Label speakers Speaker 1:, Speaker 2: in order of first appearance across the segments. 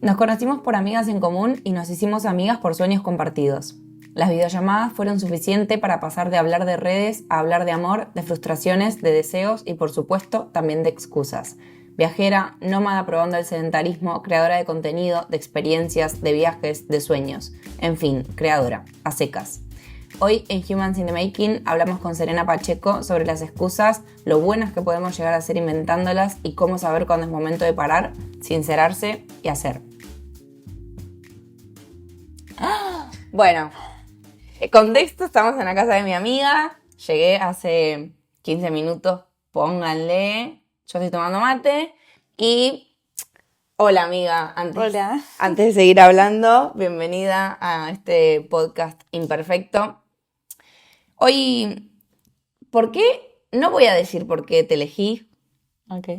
Speaker 1: Nos conocimos por amigas en común y nos hicimos amigas por sueños compartidos. Las videollamadas fueron suficiente para pasar de hablar de redes a hablar de amor, de frustraciones, de deseos y por supuesto también de excusas. Viajera, nómada probando el sedentarismo, creadora de contenido, de experiencias, de viajes, de sueños. En fin, creadora, a secas. Hoy en Humans in the Making hablamos con Serena Pacheco sobre las excusas, lo buenas que podemos llegar a ser inventándolas y cómo saber cuándo es momento de parar, sincerarse y hacer. Bueno, contexto, estamos en la casa de mi amiga, llegué hace 15 minutos, pónganle, yo estoy tomando mate y... Hola amiga, antes de seguir hablando, bienvenida a este podcast imperfecto. Hoy, ¿por qué? No voy a decir por qué te elegí,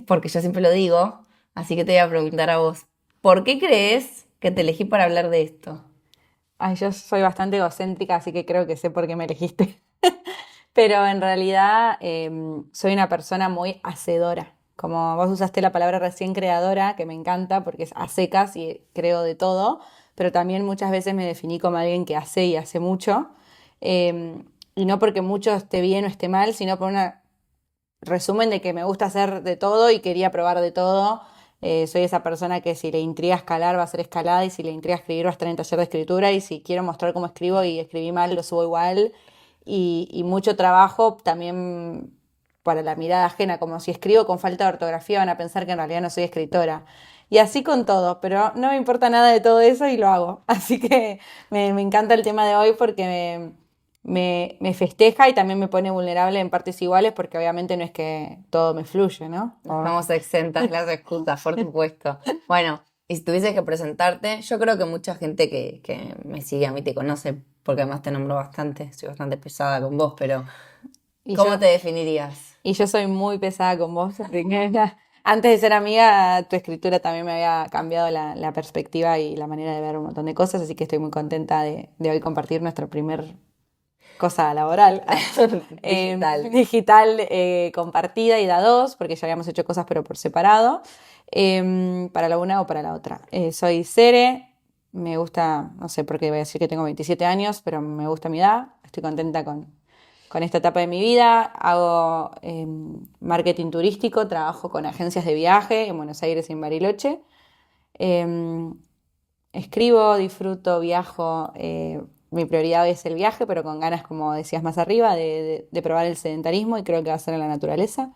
Speaker 1: porque yo siempre lo digo, así que te voy a preguntar a vos. ¿Por qué crees que te elegí para hablar de esto?
Speaker 2: Ay, yo soy bastante egocéntrica, así que creo que sé por qué me elegiste. Pero en realidad soy una persona muy hacedora. Como vos usaste la palabra recién creadora, que me encanta porque es a secas y creo de todo, pero también muchas veces me definí como alguien que hace y hace mucho. Y no porque mucho esté bien o esté mal, sino por un resumen de que me gusta hacer de todo y quería probar de todo. Soy esa persona que si le intriga escalar va a ser escalada y si le intriga escribir va a estar en taller de escritura y si quiero mostrar cómo escribo y escribí mal lo subo igual y mucho trabajo también para la mirada ajena, como si escribo con falta de ortografía van a pensar que en realidad no soy escritora. Y así con todo, pero no me importa nada de todo eso y lo hago. Así que me encanta el tema de hoy porque me festeja y también me pone vulnerable en partes iguales porque obviamente no es que todo me fluye, ¿no?
Speaker 1: Estamos exentas las excusas, por supuesto. Bueno, y si tuvieses que presentarte, yo creo que mucha gente que me sigue a mí te conoce, porque además te nombro bastante, soy bastante pesada con vos, pero ¿cómo te definirías?
Speaker 2: Y yo soy muy pesada con vos, así que antes de ser amiga, tu escritura también me había cambiado la perspectiva y la manera de ver un montón de cosas, así que estoy muy contenta de hoy compartir nuestra primer cosa laboral. Digital compartida y da dos, porque ya habíamos hecho cosas pero por separado, para la una o para la otra. Soy Cere, me gusta, no sé por qué voy a decir que tengo 27 años, pero me gusta mi edad, estoy contenta con esta etapa de mi vida. Hago marketing turístico, trabajo con agencias de viaje en Buenos Aires y en Bariloche. Escribo, disfruto, viajo. Mi prioridad hoy es el viaje, pero con ganas, como decías más arriba, de probar el sedentarismo y creo que va a ser en la naturaleza.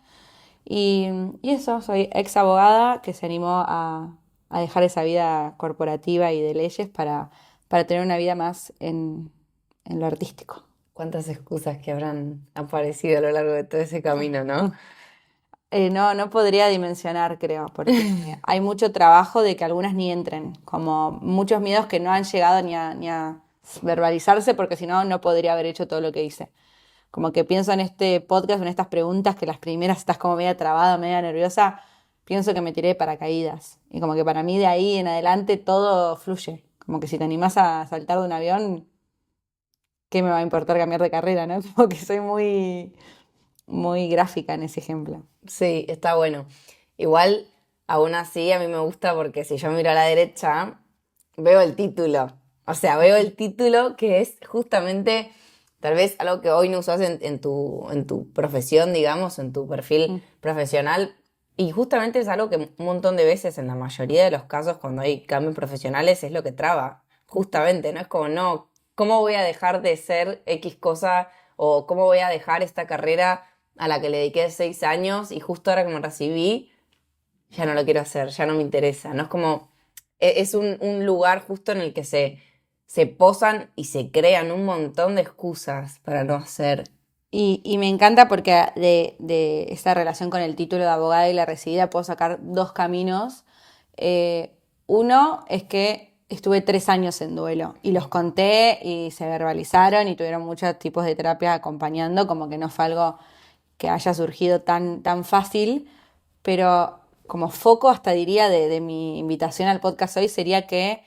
Speaker 2: Y eso, soy ex abogada que se animó a dejar esa vida corporativa y de leyes para tener una vida más en lo artístico.
Speaker 1: ¿Cuántas excusas que habrán aparecido a lo largo de todo ese camino, no?
Speaker 2: No podría dimensionar, creo, porque hay mucho trabajo de que algunas ni entren, como muchos miedos que no han llegado ni a verbalizarse, porque si no, no podría haber hecho todo lo que hice. Como que pienso en este podcast, en estas preguntas, que las primeras estás como media trabada, media nerviosa, pienso que me tiré de paracaídas. Y como que para mí de ahí en adelante todo fluye. Como que si te animás a saltar de un avión, ¿qué me va a importar cambiar de carrera, no? Como que soy muy gráfica en ese ejemplo.
Speaker 1: Sí, está bueno. Igual, aún así, a mí me gusta porque si yo miro a la derecha, veo el título. O sea, veo el título que es justamente, tal vez algo que hoy no usas en tu profesión, digamos, en tu perfil profesional. Y justamente es algo que un montón de veces, en la mayoría de los casos, cuando hay cambios profesionales, es lo que traba. Justamente, ¿no? Es como, no, ¿cómo voy a dejar de ser X cosa? O ¿cómo voy a dejar esta carrera a la que le dediqué 6 años y justo ahora que me recibí, ya no lo quiero hacer, ya no me interesa? No es como, es un lugar justo en el que se posan y se crean un montón de excusas para no hacer.
Speaker 2: Y me encanta porque de esta relación con el título de abogada y la recibida puedo sacar dos caminos. Uno es que estuve 3 años en duelo y los conté y se verbalizaron y tuvieron muchos tipos de terapia acompañando, como que no fue algo que haya surgido tan fácil, pero como foco hasta diría de mi invitación al podcast hoy sería que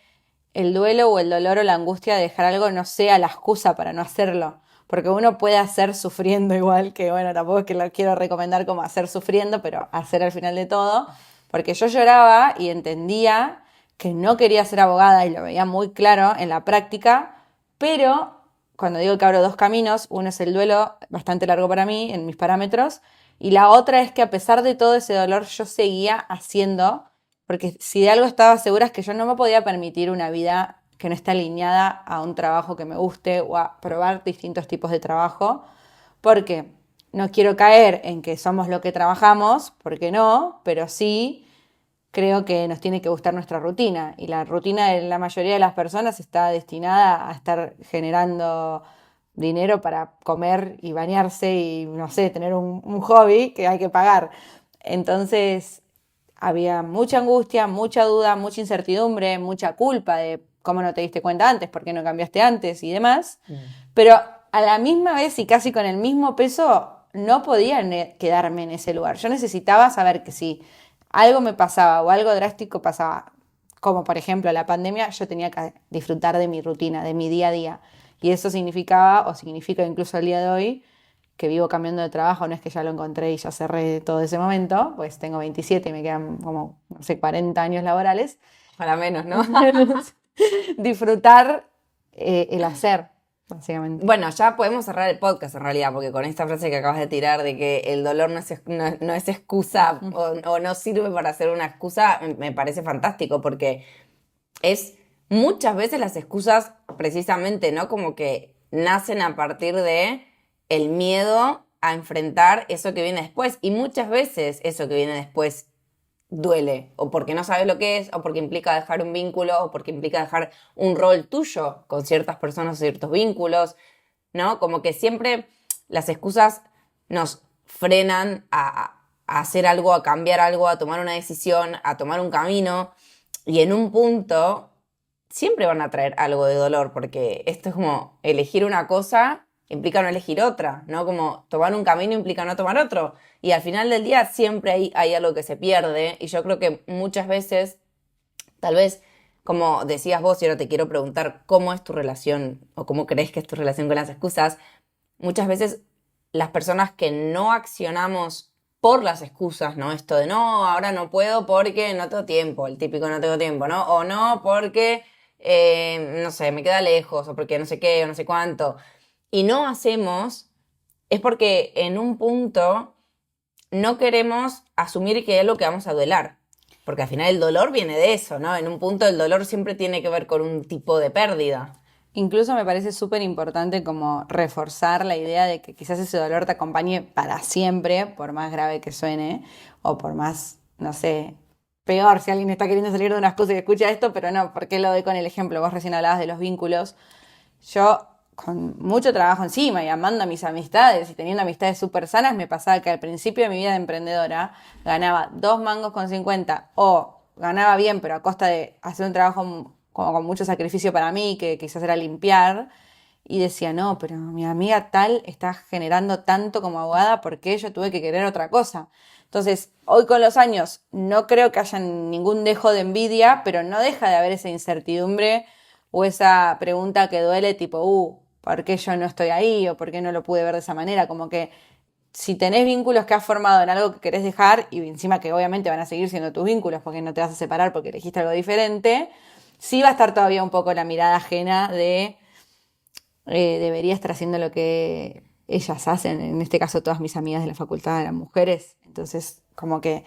Speaker 2: el duelo o el dolor o la angustia de dejar algo no sea la excusa para no hacerlo. Porque uno puede hacer sufriendo igual, que bueno, tampoco es que lo quiero recomendar como hacer sufriendo, pero hacer al final de todo. Porque yo lloraba y entendía que no quería ser abogada y lo veía muy claro en la práctica, pero cuando digo que abro dos caminos, uno es el duelo, bastante largo para mí, en mis parámetros, y la otra es que a pesar de todo ese dolor yo seguía haciendo, porque si de algo estaba segura es que yo no me podía permitir una vida que no esté alineada a un trabajo que me guste o a probar distintos tipos de trabajo, porque no quiero caer en que somos lo que trabajamos, porque no, pero sí creo que nos tiene que gustar nuestra rutina. Y la rutina de la mayoría de las personas está destinada a estar generando dinero para comer y bañarse y, no sé, tener un hobby que hay que pagar. Entonces, había mucha angustia, mucha duda, mucha incertidumbre, mucha culpa de cómo no te diste cuenta antes, por qué no cambiaste antes y demás. Pero a la misma vez y casi con el mismo peso, no podía quedarme en ese lugar. Yo necesitaba saber que si algo me pasaba o algo drástico pasaba, como por ejemplo la pandemia, yo tenía que disfrutar de mi rutina, de mi día a día. Y eso significaba, o significa incluso el día de hoy, que vivo cambiando de trabajo, no es que ya lo encontré y ya cerré todo ese momento, pues tengo 27 y me quedan como, no sé, 40 años laborales.
Speaker 1: Para menos, ¿no?
Speaker 2: Disfrutar el hacer, básicamente.
Speaker 1: Bueno, ya podemos cerrar el podcast en realidad, porque con esta frase que acabas de tirar de que el dolor no es excusa o no sirve para hacer una excusa, me parece fantástico, porque es muchas veces las excusas precisamente, ¿no? Como que nacen a partir de el miedo a enfrentar eso que viene después. Y muchas veces eso que viene después duele, o porque no sabes lo que es, o porque implica dejar un vínculo, o porque implica dejar un rol tuyo con ciertas personas o ciertos vínculos, ¿no? Como que siempre las excusas nos frenan a hacer algo, a cambiar algo, a tomar una decisión, a tomar un camino, y en un punto siempre van a traer algo de dolor, porque esto es como elegir una cosa implica no elegir otra, ¿no? Como tomar un camino implica no tomar otro. Y al final del día siempre hay algo que se pierde. Y yo creo que muchas veces, tal vez, como decías vos, y ahora te quiero preguntar cómo es tu relación o cómo crees que es tu relación con las excusas, muchas veces las personas que no accionamos por las excusas, ¿no? Esto de no, ahora no puedo porque no tengo tiempo, el típico no tengo tiempo, ¿no? O no porque, no sé, me queda lejos, o porque no sé qué, o no sé cuánto. Y no hacemos, es porque en un punto no queremos asumir que hay algo que vamos a duelar. Porque al final el dolor viene de eso, ¿no? En un punto el dolor siempre tiene que ver con un tipo de pérdida.
Speaker 2: Incluso me parece súper importante como reforzar la idea de que quizás ese dolor te acompañe para siempre, por más grave que suene, o por más, no sé, peor si alguien está queriendo salir de unas cosas y escucha esto, pero no, ¿por qué lo doy con el ejemplo? Vos recién hablabas de los vínculos. Yo, con mucho trabajo encima y amando a mis amistades y teniendo amistades súper sanas, me pasaba que al principio de mi vida de emprendedora ganaba 2,50 mangos o ganaba bien, pero a costa de hacer un trabajo como con mucho sacrificio para mí, que quizás era limpiar, y decía, no, pero mi amiga tal está generando tanto como abogada, ¿por qué yo tuve que querer otra cosa? Entonces, hoy con los años no creo que haya ningún dejo de envidia, pero no deja de haber esa incertidumbre o esa pregunta que duele tipo, ¿por qué yo no estoy ahí? ¿O por qué no lo pude ver de esa manera? Como que si tenés vínculos que has formado en algo que querés dejar, y encima que obviamente van a seguir siendo tus vínculos porque no te vas a separar porque elegiste algo diferente, sí va a estar todavía un poco la mirada ajena de debería estar haciendo lo que ellas hacen, en este caso todas mis amigas de la facultad eran mujeres, entonces como que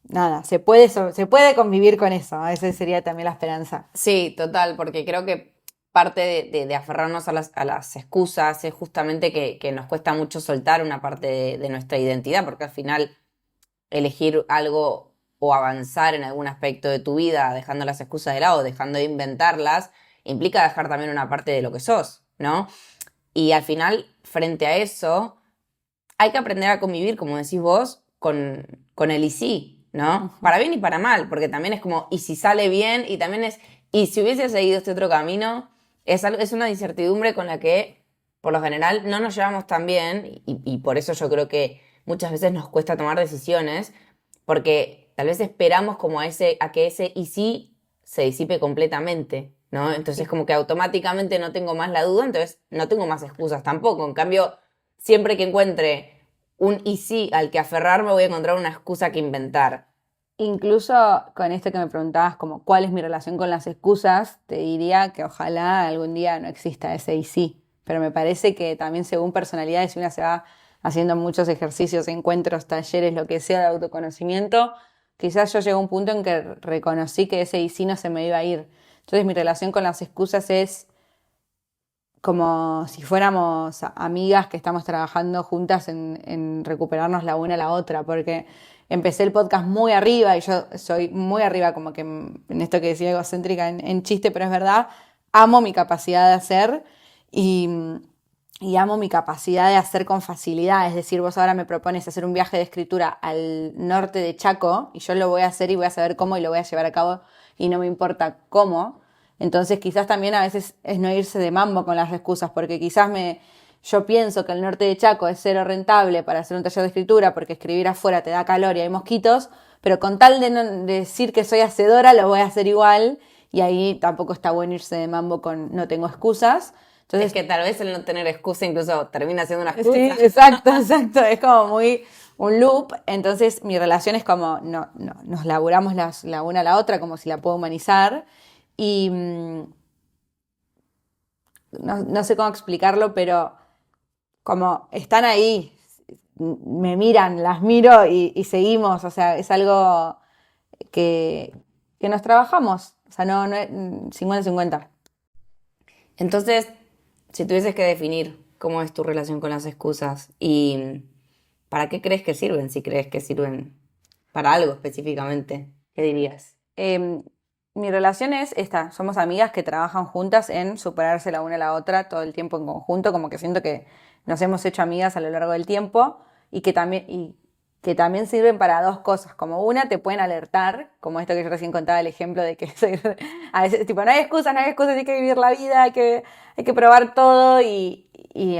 Speaker 2: nada, se puede convivir con eso, esa sería también la esperanza.
Speaker 1: Sí, total, porque creo que parte de aferrarnos a las excusas es justamente que nos cuesta mucho soltar una parte de nuestra identidad, porque al final elegir algo o avanzar en algún aspecto de tu vida dejando las excusas de lado, dejando de inventarlas, implica dejar también una parte de lo que sos, ¿no? Y al final, frente a eso, hay que aprender a convivir, como decís vos, con el y sí, ¿no? Para bien y para mal, porque también es como, y si sale bien, y también es, y si hubiese seguido este otro camino, es una incertidumbre con la que, por lo general, no nos llevamos tan bien, y por eso yo creo que muchas veces nos cuesta tomar decisiones, porque tal vez esperamos como a que ese y sí se disipe completamente, ¿no? Entonces como que automáticamente no tengo más la duda, entonces no tengo más excusas tampoco. En cambio, siempre que encuentre un y sí al que aferrarme voy a encontrar una excusa que inventar.
Speaker 2: Incluso con esto que me preguntabas, como cuál es mi relación con las excusas, te diría que ojalá algún día no exista ese y sí. Pero me parece que también según personalidades, si una se va haciendo muchos ejercicios, encuentros, talleres, lo que sea de autoconocimiento, quizás yo llegué a un punto en que reconocí que ese y sí no se me iba a ir. Entonces mi relación con las excusas es como si fuéramos amigas que estamos trabajando juntas en recuperarnos la una a la otra, porque empecé el podcast muy arriba y yo soy muy arriba, como que en esto que decía egocéntrica en chiste, pero es verdad, amo mi capacidad de hacer y, y amo mi capacidad de hacer con facilidad. Es decir, vos ahora me propones hacer un viaje de escritura al norte de Chaco y yo lo voy a hacer y voy a saber cómo y lo voy a llevar a cabo y no me importa cómo. Entonces quizás también a veces es no irse de mambo con las excusas, porque quizás yo pienso que el norte de Chaco es cero rentable para hacer un taller de escritura, porque escribir afuera te da calor y hay mosquitos, pero con tal de no de decir que soy hacedora, lo voy a hacer igual, y ahí tampoco está bueno irse de mambo con no tengo excusas. Entonces,
Speaker 1: Es que tal vez el no tener excusa incluso termina siendo una
Speaker 2: sí,
Speaker 1: excusa.
Speaker 2: exacto, exacto, es como muy un loop. Entonces mi relación es como, nos laburamos la una a la otra como si la puedo humanizar. Y no sé cómo explicarlo, pero como están ahí, me miran, las miro y seguimos, o sea, es algo que, que nos trabajamos, o sea, no es 50-50.
Speaker 1: Entonces, si tuvieses que definir cómo es tu relación con las excusas y para qué crees que sirven, si crees que sirven para algo específicamente, ¿qué dirías?
Speaker 2: Mi relación es esta, somos amigas que trabajan juntas en superarse la una a la otra todo el tiempo en conjunto, como que siento que nos hemos hecho amigas a lo largo del tiempo y que también sirven para dos cosas, como una, te pueden alertar, como esto que yo recién contaba el ejemplo de que a veces tipo, no hay excusas, hay que vivir la vida, hay que probar todo y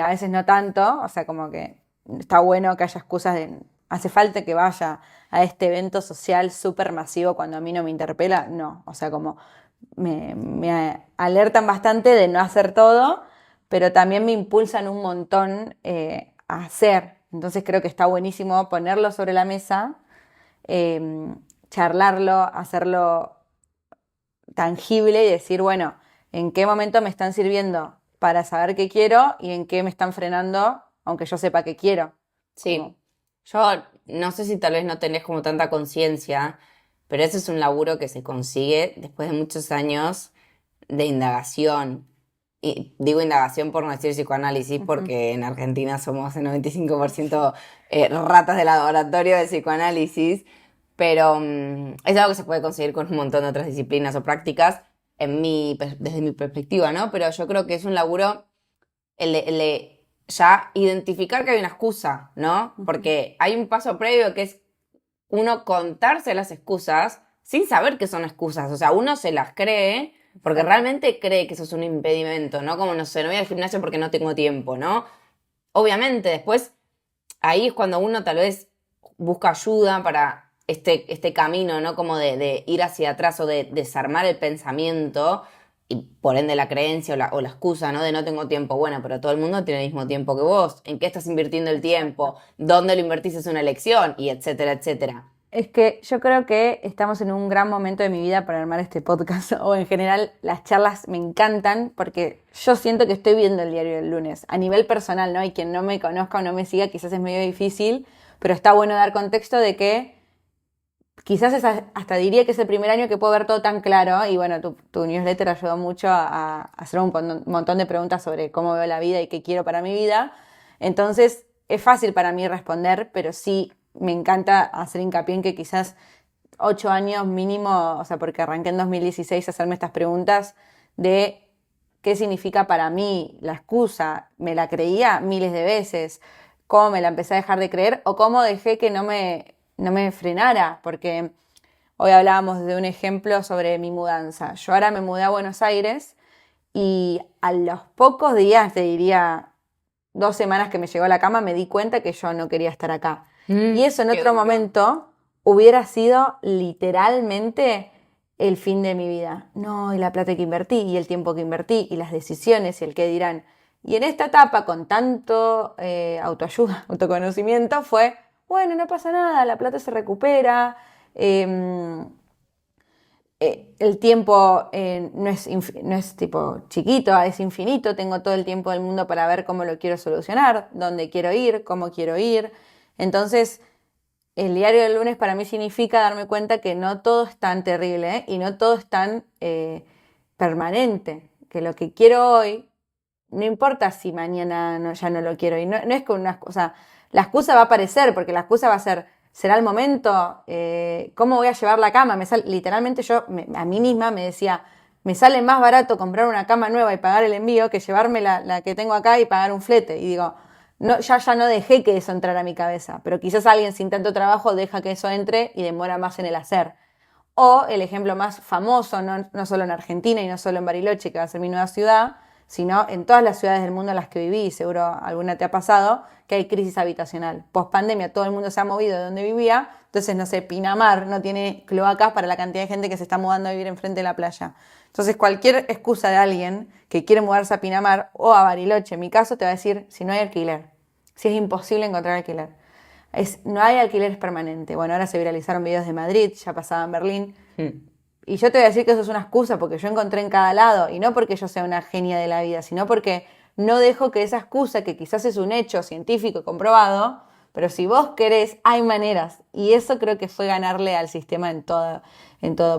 Speaker 2: a veces no tanto, o sea, como que está bueno que haya excusas hace falta que vaya a este evento social súper masivo cuando a mí no me interpela, no, o sea, como me alertan bastante de no hacer todo, pero también me impulsan un montón a hacer. Entonces creo que está buenísimo ponerlo sobre la mesa, eh, charlarlo, hacerlo tangible y decir, bueno, en qué momento me están sirviendo para saber qué quiero y en qué me están frenando, aunque yo sepa qué quiero.
Speaker 1: Sí, yo no sé si tal vez no tenés como tanta conciencia, pero ese es un laburo que se consigue después de muchos años de indagación. Y digo indagación por no decir psicoanálisis,
Speaker 2: Ujú.
Speaker 1: porque en Argentina somos el 95% ratas de laboratorio de psicoanálisis, pero es algo que se puede conseguir con un montón de otras disciplinas o prácticas desde mi perspectiva, ¿no? Pero yo creo que es un laburo el de ya identificar que hay una excusa, ¿no?
Speaker 2: Ujú.
Speaker 1: Porque hay un paso previo que es uno contarse las excusas sin saber que son excusas. O sea, uno se las cree porque
Speaker 2: Exacto.
Speaker 1: realmente cree que eso es un impedimento, ¿no? Como, no sé, no voy al gimnasio porque no tengo tiempo, ¿no? Obviamente, después, ahí es cuando uno tal vez busca ayuda para este camino, ¿no? Como de ir hacia atrás o de desarmar el pensamiento y por ende la creencia o la excusa, ¿no? De no tengo tiempo. Bueno, pero todo el mundo tiene el mismo tiempo que vos. ¿En qué estás invirtiendo el
Speaker 2: Exacto.
Speaker 1: tiempo? ¿Dónde lo invertís es una elección? Y etcétera, etcétera.
Speaker 2: Es que yo creo que estamos en un gran momento de mi vida para armar este podcast, o en general las charlas me encantan porque yo siento que estoy viendo el diario del lunes. A nivel personal, ¿no? Y quien no me conozca o no me siga quizás es medio difícil, pero está bueno dar contexto de que quizás hasta diría que es el primer año que puedo ver todo tan claro y bueno, tu newsletter ayudó mucho a hacer un montón de preguntas sobre cómo veo la vida y qué quiero para mi vida. Entonces es fácil para mí responder, pero sí me encanta hacer hincapié en que quizás 8 años mínimo, o sea, porque arranqué en 2016 a hacerme estas preguntas de qué significa para mí la excusa. Me la creía miles de veces, cómo me la empecé a dejar de creer o cómo dejé que no me frenara, porque hoy hablábamos de un ejemplo sobre mi mudanza. Yo ahora me mudé a Buenos Aires y a los pocos días, te diría 2 semanas que me llegó a la cama, me di cuenta que yo no quería estar acá. Y eso en
Speaker 1: Qué
Speaker 2: otro
Speaker 1: duro.
Speaker 2: momento hubiera sido literalmente el fin de mi vida. No, y la plata que invertí, y el tiempo que invertí, y las decisiones, y el qué dirán. Y en esta etapa, con tanto autoayuda, autoconocimiento, fue, bueno, no pasa nada, la plata se recupera, El tiempo no es tipo chiquito, es infinito, tengo todo el tiempo del mundo para ver cómo lo quiero solucionar, dónde quiero ir, cómo quiero ir. Entonces, el diario del lunes para mí significa darme cuenta que no todo es tan terrible, ¿eh? Y no todo es tan permanente, que lo que quiero hoy, no importa si mañana ya no lo quiero. Y no es con una excusa, la excusa va a aparecer, porque la excusa va a ser, será el momento, ¿cómo voy a llevar la cama? Literalmente yo a mí misma me decía, me sale más barato comprar una cama nueva y pagar el envío que llevarme la que tengo acá y pagar un flete. Y digo, no, ya no dejé que eso entrara a mi cabeza, pero quizás alguien sin tanto trabajo deja que eso entre y demora más en el hacer. O el ejemplo más famoso, no solo en Argentina y no solo en Bariloche, que va a ser mi nueva ciudad, sino en todas las ciudades del mundo en las que viví, y seguro alguna te ha pasado, que hay crisis habitacional. Post pandemia todo el mundo se ha movido de donde vivía, entonces, no sé, Pinamar no tiene cloacas para la cantidad de gente que se está mudando a vivir enfrente de la playa. Entonces, cualquier excusa de alguien que quiere mudarse a Pinamar o a Bariloche, en mi caso, te va a decir si no hay alquiler, si es imposible encontrar alquiler. No hay alquileres permanentes. Bueno, ahora se viralizaron videos de Madrid, ya pasaba en Berlín. Y yo te voy a decir que eso es una excusa porque yo encontré en cada lado, y no porque yo sea una genia de la vida, sino porque no dejo que esa excusa, que quizás es un hecho científico comprobado, pero si vos querés, hay maneras. Y eso creo que fue ganarle al sistema en todo.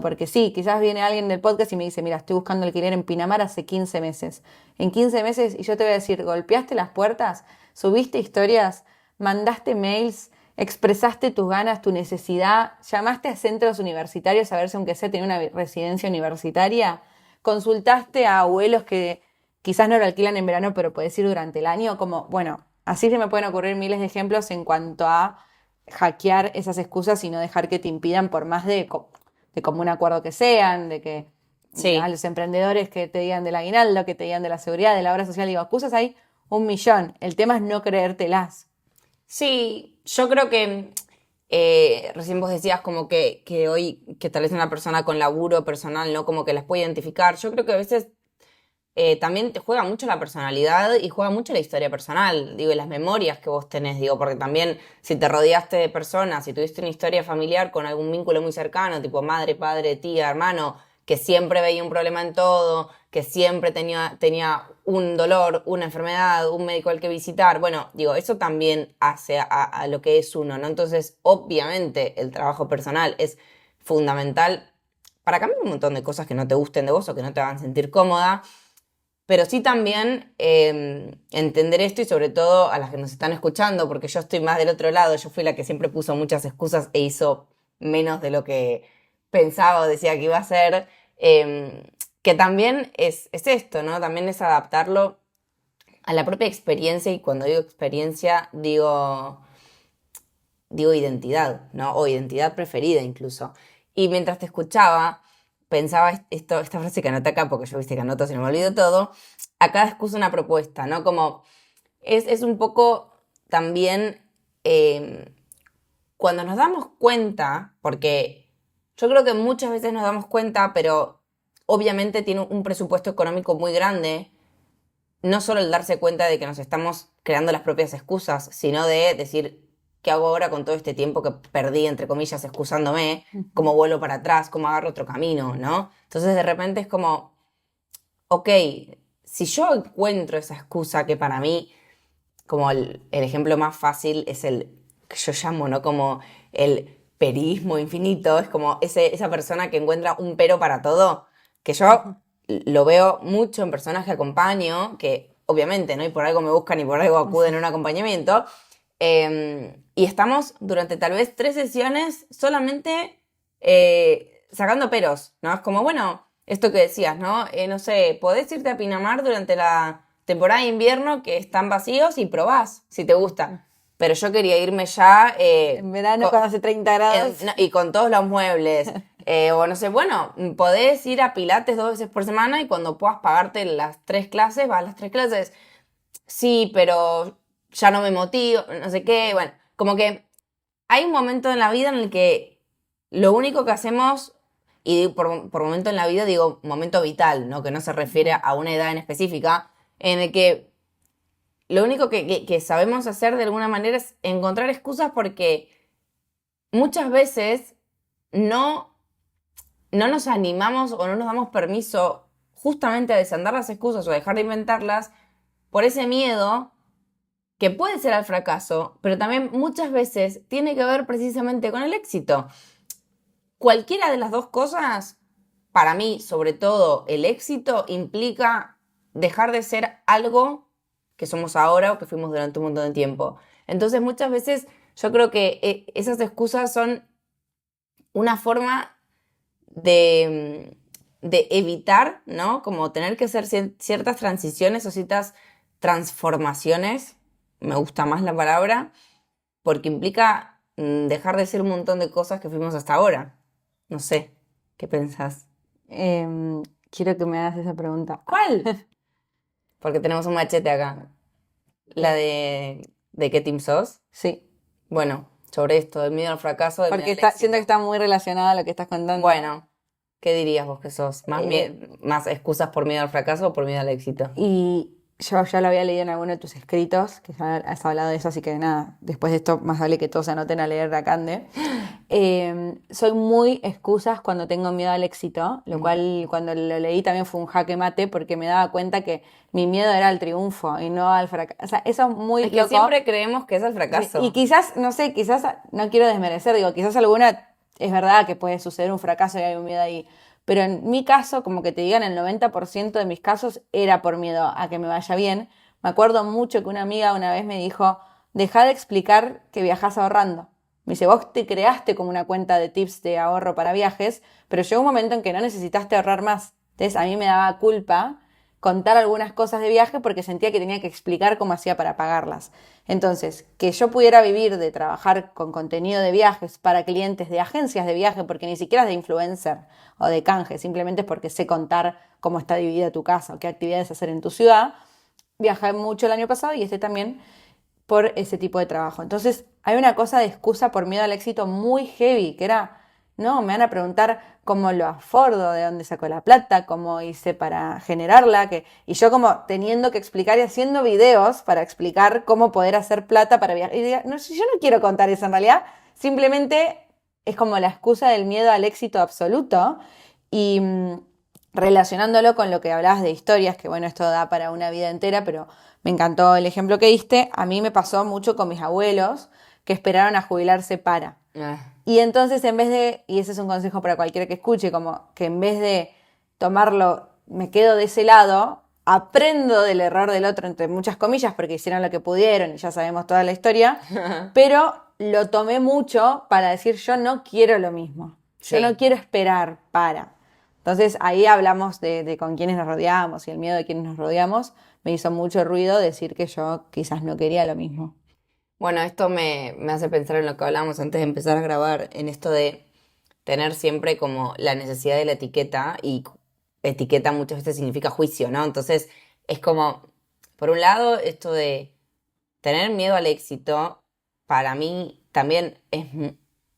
Speaker 2: Porque sí, quizás viene alguien del podcast y me dice, mira, estoy buscando alquiler en Pinamar hace 15 meses. En 15 meses, y yo te voy a decir, golpeaste las puertas, subiste historias, mandaste mails, expresaste tus ganas, tu necesidad, llamaste a centros universitarios a ver si aunque sea tenía una residencia universitaria, consultaste a abuelos que quizás no lo alquilan en verano, pero puedes ir durante el año, como, bueno, así se me pueden ocurrir miles de ejemplos en cuanto a hackear esas excusas y no dejar que te impidan por más de común acuerdo que sean, de que
Speaker 1: Sí.
Speaker 2: a los emprendedores que te digan del aguinaldo, que te digan de la seguridad, de la obra social, digo, excusas hay un millón. El tema es no creértelas.
Speaker 1: Sí, yo creo que recién vos decías como que hoy, que tal vez una persona con laburo personal, ¿no? Como que las puede identificar. Yo creo que a veces también te juega mucho la personalidad y juega mucho la historia personal, digo, y las memorias que vos tenés, digo, porque también si te rodeaste de personas, si tuviste una historia familiar con algún vínculo muy cercano, tipo madre, padre, tía, hermano, que siempre veía un problema en todo, que siempre tenía un dolor, una enfermedad, un médico al que visitar, bueno, digo, eso también hace a lo que es uno, ¿no? Entonces, obviamente, el trabajo personal es fundamental para cambiar un montón de cosas que no te gusten de vos o que no te hagan sentir cómoda, pero sí también entender esto y sobre todo a las que nos están escuchando, porque yo estoy más del otro lado, yo fui la que siempre puso muchas excusas e hizo menos de lo que pensaba o decía que iba a hacer, que también es esto, ¿no? También es adaptarlo a la propia experiencia, y cuando digo experiencia digo identidad, ¿no? O identidad preferida incluso. Y mientras te escuchaba, pensaba esta frase que anoté acá, porque yo viste que anoto si no me olvido todo, acá excusa una propuesta, ¿no? Como es un poco también cuando nos damos cuenta, porque yo creo que muchas veces nos damos cuenta, pero obviamente tiene un presupuesto económico muy grande, no solo el darse cuenta de que nos estamos creando las propias excusas, sino de decir, ¿qué hago ahora con todo este tiempo que perdí, entre comillas, excusándome? ¿Cómo vuelvo para atrás? ¿Cómo agarro otro camino? ¿No? Entonces de repente es como, ok, si yo encuentro esa excusa que para mí, como el ejemplo más fácil es el que yo llamo, ¿no? Como el perismo infinito, es como esa persona que encuentra un pero para todo, que yo lo veo mucho en personas que acompaño, que obviamente, ¿no? Y por algo me buscan y por algo acuden a un acompañamiento, y estamos durante tal vez 3 sesiones solamente sacando peros, ¿no? Es como, bueno, esto que decías, ¿no? No sé, podés irte a Pinamar durante la temporada de invierno que están vacíos y probás si te gusta. Pero yo quería irme ya...
Speaker 2: En verano cuando hace 30 grados.
Speaker 1: y con todos los muebles. O no sé, bueno, podés ir a Pilates 2 veces por semana y cuando puedas pagarte las 3 clases, vas a las 3 clases. Sí, pero ya no me motivo, no sé qué. Bueno, como que hay un momento en la vida en el que lo único que hacemos, y por momento en la vida digo momento vital, ¿no? Que no se refiere a una edad en específica, en el que lo único que sabemos hacer de alguna manera es encontrar excusas, porque muchas veces no, no nos animamos o no nos damos permiso justamente a desandar las excusas o a dejar de inventarlas por ese miedo que puede ser al fracaso, pero también muchas veces tiene que ver precisamente con el éxito. Cualquiera de las dos cosas, para mí, sobre todo el éxito, implica dejar de ser algo que somos ahora o que fuimos durante un montón de tiempo. Entonces, muchas veces yo creo que esas excusas son una forma de evitar, ¿no? Como tener que hacer ciertas transiciones o ciertas transformaciones, me gusta más la palabra, porque implica dejar de ser un montón de cosas que fuimos hasta ahora. No sé, ¿qué pensás?
Speaker 2: Quiero que me hagas esa pregunta.
Speaker 1: ¿Cuál? Porque tenemos un machete acá. La de qué team sos.
Speaker 2: Sí,
Speaker 1: Bueno, sobre esto, del miedo al fracaso, del miedo
Speaker 2: porque
Speaker 1: al éxito.
Speaker 2: siento que está muy relacionada a lo que estás contando.
Speaker 1: Bueno, ¿qué dirías vos que sos? ¿Más excusas por miedo al fracaso o por miedo al éxito?
Speaker 2: Y yo ya lo había leído en alguno de tus escritos, que ya has hablado de eso, así que nada, después de esto más vale que todos se anoten a leer a Cande. Soy muy excusas cuando tengo miedo al éxito, lo cual cuando lo leí también fue un jaque mate porque me daba cuenta que mi miedo era al triunfo y no al fracaso. O sea, eso es muy
Speaker 1: Es que
Speaker 2: loco.
Speaker 1: siempre creemos que es el fracaso.
Speaker 2: Sí, y quizás, no sé, quizás, no quiero desmerecer, digo, quizás alguna, es verdad que puede suceder un fracaso y hay un miedo ahí, pero en mi caso, como que te digan, el 90% de mis casos era por miedo a que me vaya bien. Me acuerdo mucho que una amiga una vez me dijo, deja de explicar que viajas ahorrando. Me dice, vos te creaste como una cuenta de tips de ahorro para viajes, pero llegó un momento en que no necesitaste ahorrar más. Entonces a mí me daba culpa contar algunas cosas de viaje porque sentía que tenía que explicar cómo hacía para pagarlas. Entonces, que yo pudiera vivir de trabajar con contenido de viajes para clientes de agencias de viaje, porque ni siquiera es de influencer o de canje, simplemente es porque sé contar cómo está dividida tu casa o qué actividades hacer en tu ciudad. Viajé mucho el año pasado y también por ese tipo de trabajo. Entonces, hay una cosa de excusa por miedo al éxito muy heavy, que era, no, me van a preguntar cómo lo afordo, de dónde saco la plata, cómo hice para generarla, y yo como teniendo que explicar y haciendo videos para explicar cómo poder hacer plata para viajar. Y diga, no, yo no quiero contar eso en realidad, simplemente es como la excusa del miedo al éxito absoluto y relacionándolo con lo que hablabas de historias, que bueno, esto da para una vida entera, pero me encantó el ejemplo que diste. A mí me pasó mucho con mis abuelos que esperaron a jubilarse para. Y entonces en vez de, y ese es un consejo para cualquiera que escuche, como que en vez de tomarlo, me quedo de ese lado, aprendo del error del otro, entre muchas comillas, porque hicieron lo que pudieron y ya sabemos toda la historia, pero lo tomé mucho para decir yo no quiero lo mismo. Yo
Speaker 1: Sí.
Speaker 2: no quiero esperar para. Entonces ahí hablamos de con quiénes nos rodeamos y el miedo de quienes nos rodeamos. Me hizo mucho ruido decir que yo quizás no quería lo mismo.
Speaker 1: Bueno, esto me hace pensar en lo que hablábamos antes de empezar a grabar, en esto de tener siempre como la necesidad de la etiqueta, y etiqueta muchas veces significa juicio, ¿no? Entonces es como, por un lado, esto de tener miedo al éxito, para mí también es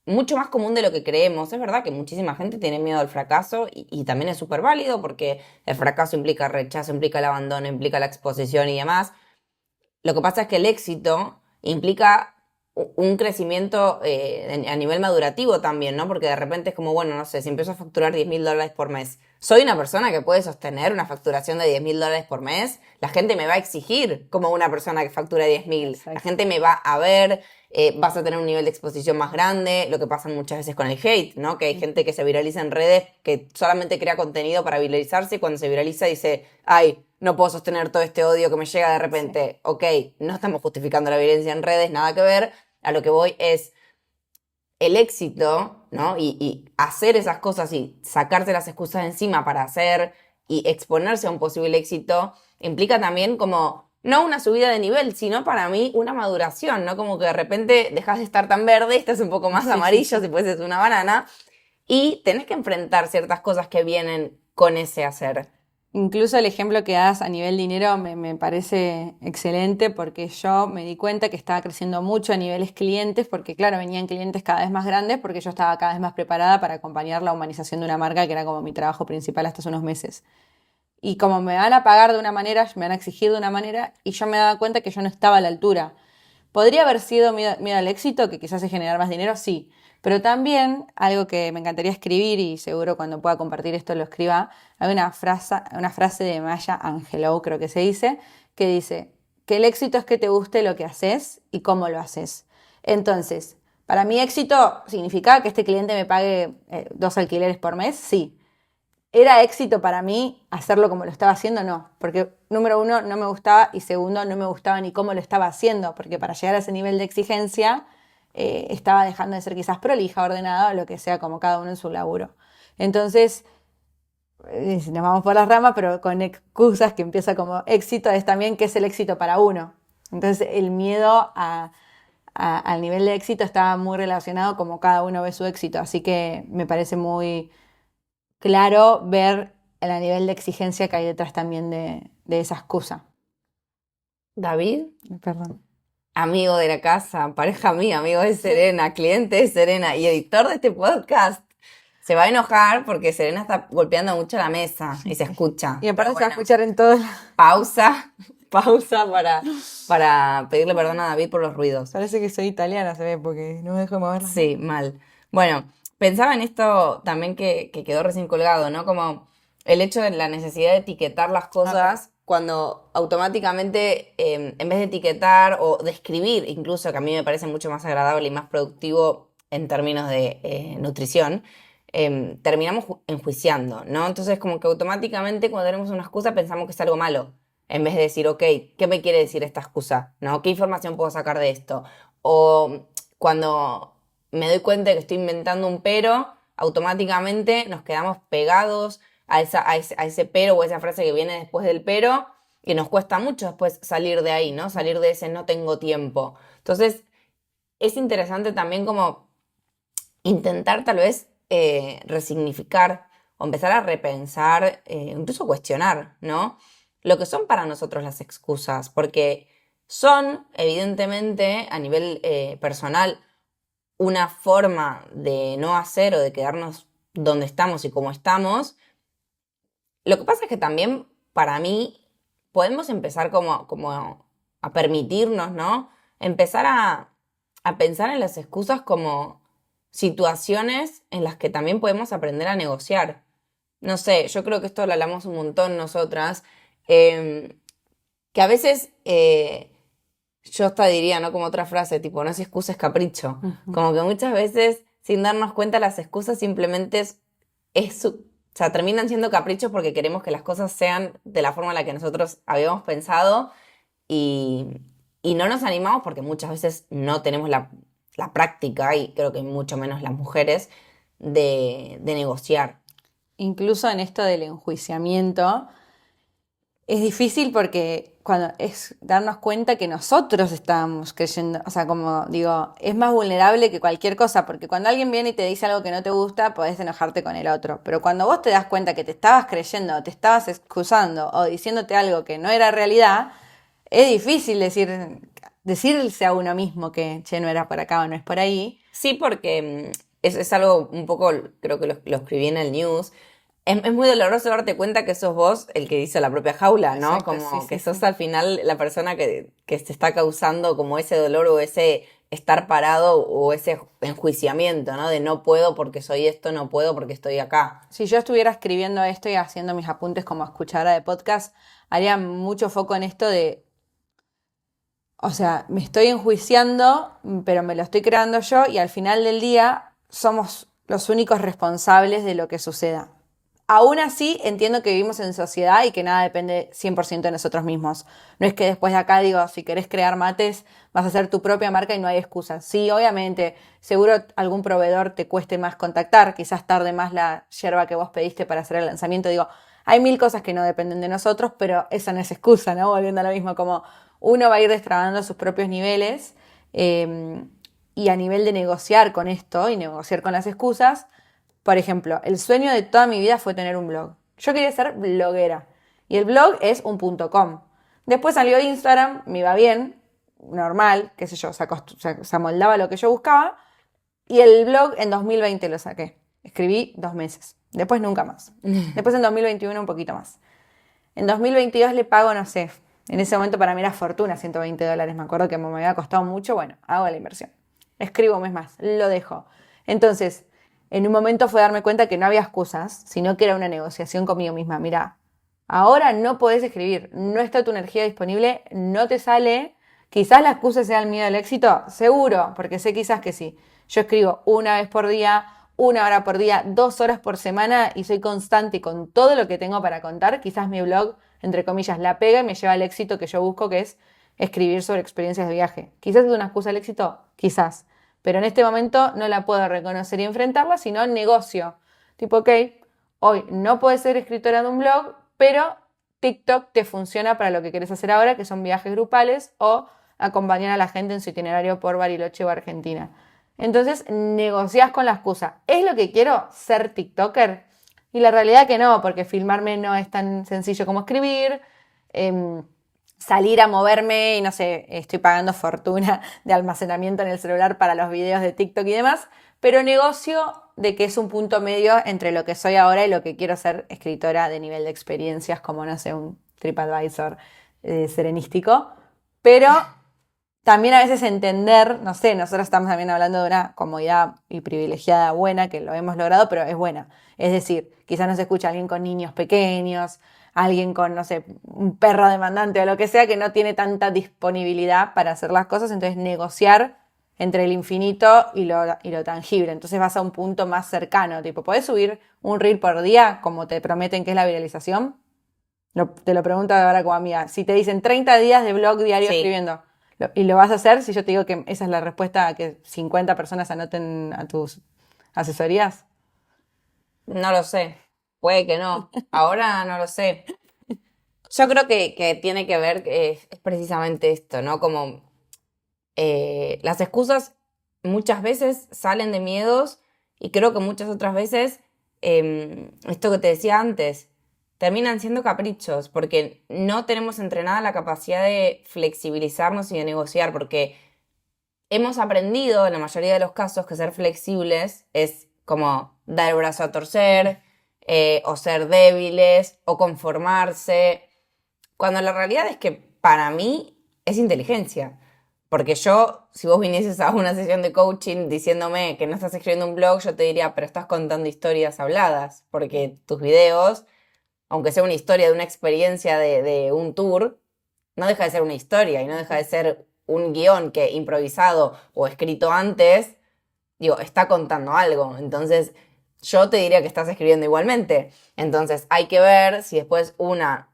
Speaker 1: mucho más común de lo que creemos. Es verdad que muchísima gente tiene miedo al fracaso y también es súper válido porque el fracaso implica rechazo, implica el abandono, implica la exposición y demás. Lo que pasa es que el éxito implica un crecimiento a nivel madurativo también, ¿no? Porque de repente es como, bueno, no sé, si empiezo a facturar $10.000 por mes, soy una persona que puede sostener una facturación de $10.000 por mes, la gente me va a exigir como una persona que factura 10.000, la gente me va a ver, vas a tener un nivel de exposición más grande, lo que pasa muchas veces con el hate, ¿no? Que hay gente que se viraliza en redes, que solamente crea contenido para viralizarse y cuando se viraliza dice, ay, no puedo sostener todo este odio que me llega de repente. Sí. Ok, no estamos justificando la violencia en redes, nada que ver. A lo que voy es el éxito, ¿no? Y hacer esas cosas y sacarse las excusas de encima para hacer y exponerse a un posible éxito implica también como, no una subida de nivel, sino para mí una maduración, ¿no? Como que de repente dejas de estar tan verde, estás un poco más amarillo, si fueses una banana, y tenés que enfrentar ciertas cosas que vienen con ese hacer.
Speaker 2: Incluso el ejemplo que das a nivel dinero me parece excelente porque yo me di cuenta que estaba creciendo mucho a niveles clientes porque claro, venían clientes cada vez más grandes porque yo estaba cada vez más preparada para acompañar la humanización de una marca que era como mi trabajo principal hasta hace unos meses. Y como me van a pagar de una manera, me van a exigir de una manera y yo me daba cuenta que yo no estaba a la altura. ¿Podría haber sido miedo al éxito, que quizás es generar más dinero? Sí. Pero también, algo que me encantaría escribir, y seguro cuando pueda compartir esto lo escriba, hay una frase de Maya Angelou, creo que se dice, que dice que el éxito es que te guste lo que haces y cómo lo haces. Entonces, para mí éxito significa que este cliente me pague 2 alquileres por mes, sí. ¿Era éxito para mí hacerlo como lo estaba haciendo? No, porque número uno, no me gustaba, y segundo, no me gustaba ni cómo lo estaba haciendo, porque para llegar a ese nivel de exigencia estaba dejando de ser quizás prolija, ordenada o lo que sea, como cada uno en su laburo. Entonces, nos vamos por las ramas, pero con excusas, que empieza como éxito, es también qué es el éxito para uno. Entonces, el miedo al nivel de éxito estaba muy relacionado como cada uno ve su éxito, así que me parece muy claro ver el nivel de exigencia que hay detrás también de esa excusa.
Speaker 1: David,
Speaker 2: Perdón.
Speaker 1: amigo de la casa, pareja mía, amigo de Serena, cliente de Serena y editor de este podcast, se va a enojar porque Serena está golpeando mucho la mesa y se escucha.
Speaker 2: Y aparte
Speaker 1: Pero
Speaker 2: se va a
Speaker 1: bueno,
Speaker 2: escuchar en todo.
Speaker 1: pausa para pedirle perdón a David por los ruidos.
Speaker 2: Parece que soy italiana, se ve, porque no me dejo de mover.
Speaker 1: Sí, mal. Bueno, pensaba en esto también que quedó recién colgado, ¿no? Como el hecho de la necesidad de etiquetar las cosas cuando automáticamente, en vez de etiquetar o de escribir, incluso, que a mí me parece mucho más agradable y más productivo en términos de nutrición, terminamos enjuiciando, ¿no? Entonces, como que automáticamente cuando tenemos una excusa pensamos que es algo malo, en vez de decir, ok, ¿qué me quiere decir esta excusa? ¿No? ¿Qué información puedo sacar de esto? O cuando me doy cuenta de que estoy inventando un pero, automáticamente nos quedamos pegados a ese pero o esa frase que viene después del pero, y nos cuesta mucho después salir de ahí, ¿no? Salir de ese no tengo tiempo. Entonces, es interesante también como intentar tal vez resignificar o empezar a repensar, incluso cuestionar, ¿no? Lo que son para nosotros las excusas, porque son, evidentemente, a nivel personal, una forma de no hacer o de quedarnos donde estamos y como estamos. Lo que pasa es que también, para mí, podemos empezar como a permitirnos, ¿no? Empezar a pensar en las excusas como situaciones en las que también podemos aprender a negociar. No sé, yo creo que esto lo hablamos un montón nosotras, que a veces yo hasta diría, ¿no? Como otra frase, tipo, no es excusa, es capricho. Como que muchas veces, sin darnos cuenta, las excusas simplemente o sea, terminan siendo caprichos porque queremos que las cosas sean de la forma en la que nosotros habíamos pensado, y, y no nos animamos porque muchas veces no tenemos la práctica, y creo que mucho menos las mujeres, de negociar.
Speaker 2: Incluso en esto del enjuiciamiento, es difícil porque cuando es darnos cuenta que nosotros estábamos creyendo, o sea, como digo, es más vulnerable que cualquier cosa, porque cuando alguien viene y te dice algo que no te gusta, podés enojarte con el otro, pero cuando vos te das cuenta que te estabas creyendo, te estabas excusando o diciéndote algo que no era realidad, es difícil decirse a uno mismo que, che, no era por acá o no es por ahí.
Speaker 1: Sí, porque es algo un poco, creo que lo escribí en el news. Es muy doloroso darte cuenta que sos vos el que hizo la propia jaula, ¿no?
Speaker 2: Exacto,
Speaker 1: Como
Speaker 2: sí,
Speaker 1: que
Speaker 2: sí,
Speaker 1: sos
Speaker 2: sí.
Speaker 1: al final la persona que te está causando como ese dolor o ese estar parado o ese enjuiciamiento, ¿no? De no puedo porque soy esto, no puedo porque estoy acá.
Speaker 2: Si yo estuviera escribiendo esto y haciendo mis apuntes como escuchadora de podcast, haría mucho foco en esto de, o sea, me estoy enjuiciando, pero me lo estoy creando yo, y al final del día somos los únicos responsables de lo que suceda. Aún así, entiendo que vivimos en sociedad y que nada depende 100% de nosotros mismos. No es que después de acá digo, si querés crear mates, vas a hacer tu propia marca y no hay excusas. Sí, obviamente, seguro algún proveedor te cueste más contactar, quizás tarde más la yerba que vos pediste para hacer el lanzamiento. Digo, hay mil cosas que no dependen de nosotros, pero esa no es excusa, ¿no? Volviendo a lo mismo, como uno va a ir destrabando sus propios niveles, y a nivel de negociar con esto y negociar con las excusas. Por ejemplo, el sueño de toda mi vida fue tener un blog. Yo quería ser bloguera y el blog es un .com. Después salió Instagram, me iba bien, normal, qué sé yo, se amoldaba lo que yo buscaba, y el blog en 2020 lo saqué. Escribí 2 meses, después nunca más. Después en 2021 un poquito más. En 2022 le pago, no sé, En ese momento para mí era fortuna, $120. Me acuerdo que me había costado mucho. Bueno, hago la inversión. Escribo un mes más, lo dejo. Entonces, en un momento fue darme cuenta que no había excusas, sino que era una negociación conmigo misma. Mira, ahora no podés escribir, no está tu energía disponible, no te sale. Quizás la excusa sea el miedo al éxito, seguro, porque sé quizás que sí. Yo escribo una vez por día, 1 hora por día, 2 horas por semana y soy constante con todo lo que tengo para contar. Quizás mi blog, entre comillas, la pega y me lleva al éxito que yo busco, que es escribir sobre experiencias de viaje. Quizás es una excusa al éxito, quizás. Pero en este momento no la puedo reconocer y enfrentarla, sino negocio. Tipo, ok, hoy no puedes ser escritora de un blog, pero TikTok te funciona para lo que querés hacer ahora, que son viajes grupales o acompañar a la gente en su itinerario por Bariloche o Argentina. Entonces, negociás con la excusa. ¿Es lo que quiero? ¿Ser TikToker? Y la realidad que no, porque filmarme no es tan sencillo como escribir. Salir a moverme y no sé, estoy pagando fortuna de almacenamiento en el celular para los videos de TikTok y demás, pero negocio de que es un punto medio entre lo que soy ahora y lo que quiero ser escritora de nivel de experiencias, como no sé, un TripAdvisor serenístico, pero también a veces entender, no sé, nosotros estamos también hablando de una comodidad y privilegiada buena, que lo hemos logrado, pero es buena. Es decir, quizás nos escucha alguien con niños pequeños, alguien con, no sé, un perro demandante o lo que sea, que no tiene tanta disponibilidad para hacer las cosas, entonces negociar entre el infinito y lo tangible. Entonces vas a un punto más cercano, tipo, ¿podés subir un reel por día como te prometen que es la viralización? Te lo pregunto ahora como amiga. Si te dicen 30 días de blog diario
Speaker 1: Sí.
Speaker 2: escribiendo, ¿y lo vas a hacer si yo te digo que esa es la respuesta a que 50 personas anoten a tus asesorías?
Speaker 1: No lo sé. Puede que no. Ahora no lo sé. Yo creo que tiene que ver, es precisamente esto, ¿no? Como las excusas muchas veces salen de miedos y creo que muchas otras veces, esto que te decía antes, terminan siendo caprichos porque no tenemos entrenada la capacidad de flexibilizarnos y de negociar porque hemos aprendido en la mayoría de los casos que ser flexibles es como dar el brazo a torcer, o ser débiles, o conformarse, cuando la realidad es que para mí es inteligencia. Porque yo, si vos vinieses a una sesión de coaching diciéndome que no estás escribiendo un blog, yo te diría, pero estás contando historias habladas, porque tus videos, aunque sea una historia de una experiencia de un tour, no deja de ser una historia y no deja de ser un guión que improvisado o escrito antes, digo, está contando algo. Entonces, yo te diría que estás escribiendo igualmente. Entonces, hay que ver si después una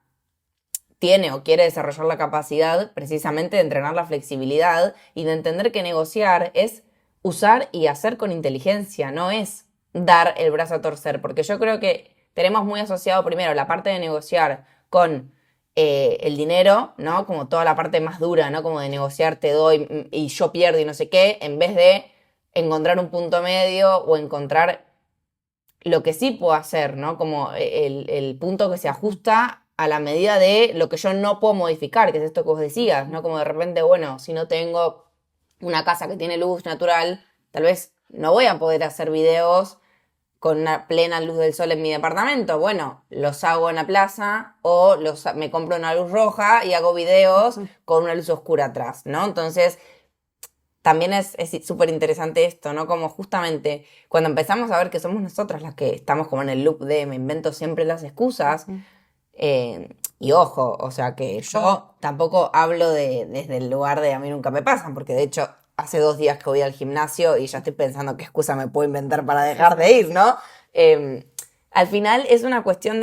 Speaker 1: tiene o quiere desarrollar la capacidad precisamente de entrenar la flexibilidad y de entender que negociar es usar y hacer con inteligencia, no es dar el brazo a torcer, porque yo creo que tenemos muy asociado primero la parte de negociar con el dinero, ¿no? Como toda la parte más dura, ¿no? Como de negociar, te doy y yo pierdo y no sé qué, en vez de encontrar un punto medio o encontrar lo que sí puedo hacer, ¿no? Como el punto que se ajusta a la medida de lo que yo no puedo modificar, que es esto que vos decías, ¿no? Como de repente, bueno, si no tengo una casa que tiene luz natural, tal vez no voy a poder hacer videos con una plena luz del sol en mi departamento. Bueno, los hago en la plaza o me compro una luz roja y hago videos con una luz oscura atrás, ¿no? Entonces, también es súper interesante esto, ¿no? Como justamente cuando empezamos a ver que somos nosotras las que estamos como en el loop de me invento siempre las excusas, y ojo, o sea que yo tampoco hablo desde el lugar de a mí nunca me pasan, porque de hecho hace 2 días que voy al gimnasio y ya estoy pensando qué excusa me puedo inventar para dejar de ir, ¿no? Al final es una cuestión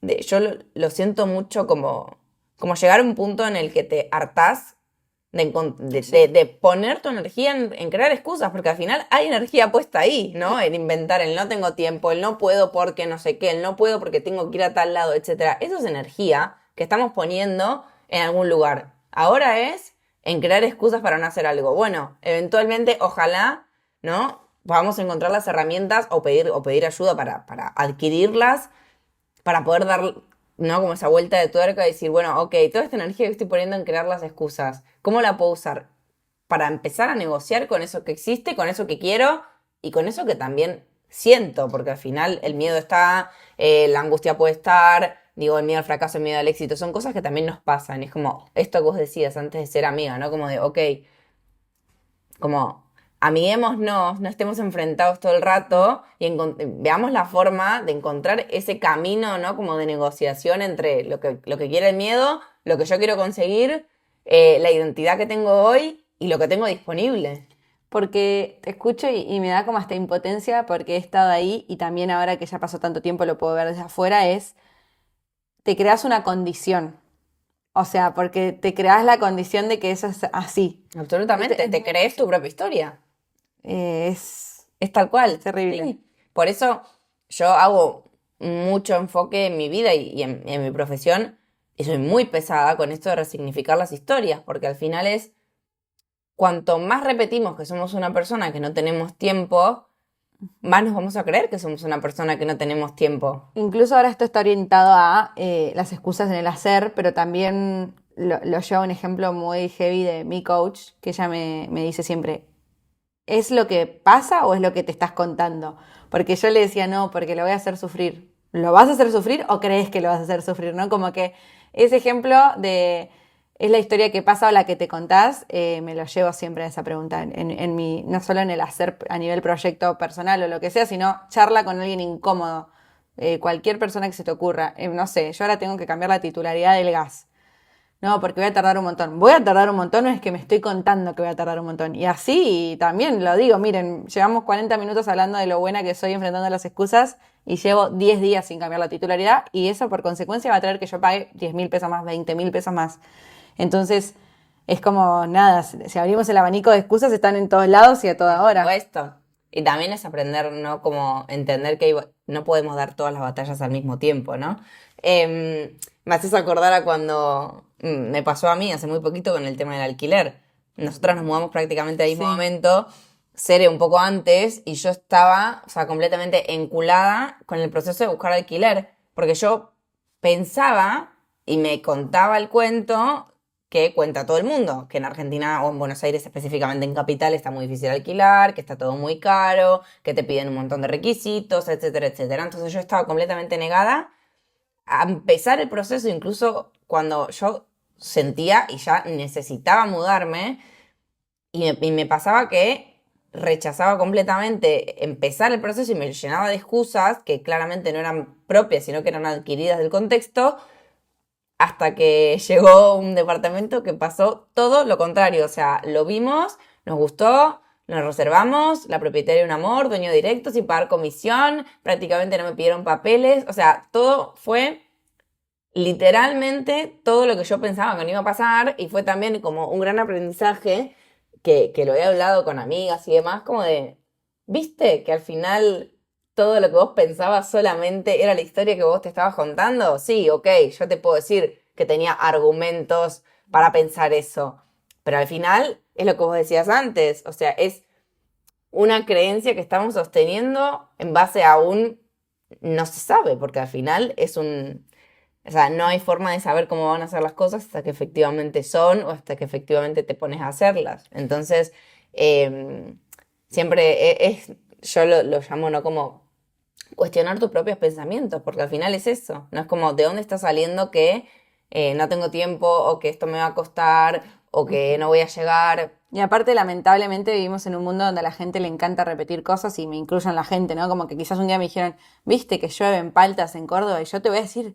Speaker 1: yo lo siento mucho como llegar a un punto en el que te hartás de poner tu energía en crear excusas, porque al final hay energía puesta ahí, ¿no? En inventar el no tengo tiempo, el no puedo porque no sé qué, el no puedo porque tengo que ir a tal lado, etcétera. Eso es energía que estamos poniendo en algún lugar. Ahora es en crear excusas para no hacer algo. Bueno, eventualmente, ojalá, ¿no? Podamos encontrar las herramientas o pedir ayuda para adquirirlas, para poder dar, ¿no? Como esa vuelta de tuerca y decir, bueno, ok, toda esta energía que estoy poniendo en crear las excusas, ¿cómo la puedo usar? Para empezar a negociar con eso que existe, con eso que quiero y con eso que también siento, porque al final el miedo está, la angustia puede estar, digo, el miedo al fracaso, el miedo al éxito, son cosas que también nos pasan. Es como esto que vos decías antes de ser amiga, ¿no? Como de, ok, como amiguémonos, no estemos enfrentados todo el rato y veamos la forma de encontrar ese camino, ¿no? Como de negociación entre lo que quiere el miedo, lo que yo quiero conseguir, la identidad que tengo hoy y lo que tengo disponible.
Speaker 2: Porque te escucho y me da como hasta impotencia porque he estado ahí y también ahora que ya pasó tanto tiempo lo puedo ver desde afuera, te creas una condición. O sea, porque te creas la condición de que eso es así.
Speaker 1: Absolutamente, te crees tu propia historia.
Speaker 2: Es
Speaker 1: Es tal cual.
Speaker 2: terrible.
Speaker 1: Sí. Por eso yo hago mucho enfoque en mi vida y en mi profesión y soy muy pesada con esto de resignificar las historias, porque al final es cuanto más repetimos que somos una persona que no tenemos tiempo, más nos vamos a creer que somos una persona que no tenemos tiempo.
Speaker 2: Incluso ahora esto está orientado a las excusas en el hacer, pero también lo llevo a un ejemplo muy heavy de mi coach, que ella me dice siempre, ¿es lo que pasa o es lo que te estás contando? Porque yo le decía, no, porque lo voy a hacer sufrir. ¿Lo vas a hacer sufrir o crees que lo vas a hacer sufrir? ¿No? Como que ese ejemplo de es la historia que pasa o la que te contás, me lo llevo siempre a esa pregunta, en mi, no solo en el hacer a nivel proyecto personal o lo que sea, sino charla con alguien incómodo. Cualquier persona que se te ocurra. No sé, yo ahora tengo que cambiar la titularidad del gas. No, porque voy a tardar un montón. Voy a tardar un montón, no es que me estoy contando que voy a tardar un montón. Y así también lo digo, miren, llevamos 40 minutos hablando de lo buena que soy enfrentando las excusas y llevo 10 días sin cambiar la titularidad y eso por consecuencia va a traer que yo pague 10.000 pesos más, 20.000 pesos más. Entonces, es como nada, si abrimos el abanico de excusas están en todos lados y a toda hora.
Speaker 1: Esto. Y también es aprender, ¿no? Como entender que no podemos dar todas las batallas al mismo tiempo, ¿no? Me haces acordar a cuando me pasó a mí hace muy poquito con el tema del alquiler. Nosotras nos mudamos prácticamente al mismo momento, Cere un poco antes, y yo estaba, o sea, completamente enculada con el proceso de buscar alquiler, porque yo pensaba y me contaba el cuento que cuenta todo el mundo, que en Argentina o en Buenos Aires específicamente en Capital está muy difícil alquilar, que está todo muy caro, que te piden un montón de requisitos, etcétera, etcétera. Entonces yo estaba completamente negada a empezar el proceso, incluso cuando yo sentía y ya necesitaba mudarme, y me pasaba que rechazaba completamente empezar el proceso y me llenaba de excusas que claramente no eran propias, sino que eran adquiridas del contexto, hasta que llegó un departamento que pasó todo lo contrario. O sea, lo vimos, nos gustó, nos reservamos, la propietaria un amor, dueño directo, sin pagar comisión, prácticamente no me pidieron papeles. O sea, todo fue literalmente todo lo que yo pensaba que no iba a pasar y fue también como un gran aprendizaje que lo he hablado con amigas y demás, como de, ¿viste que al final todo lo que vos pensabas solamente era la historia que vos te estabas contando? Sí, ok, yo te puedo decir que tenía argumentos para pensar eso, pero al final es lo que vos decías antes, o sea, es una creencia que estamos sosteniendo en base a un no se sabe, porque al final es un... O sea, no hay forma de saber cómo van a ser las cosas hasta que efectivamente son o hasta que efectivamente te pones a hacerlas. Entonces, siempre yo lo llamo, ¿no? Como cuestionar tus propios pensamientos, porque al final es eso. No es como de dónde está saliendo que no tengo tiempo o que esto me va a costar o que no voy a llegar.
Speaker 2: Y aparte, lamentablemente, vivimos en un mundo donde a la gente le encanta repetir cosas y me incluyo en la gente, ¿no? Como que quizás un día me dijeron, viste que llueve en Paltas en Córdoba y yo te voy a decir,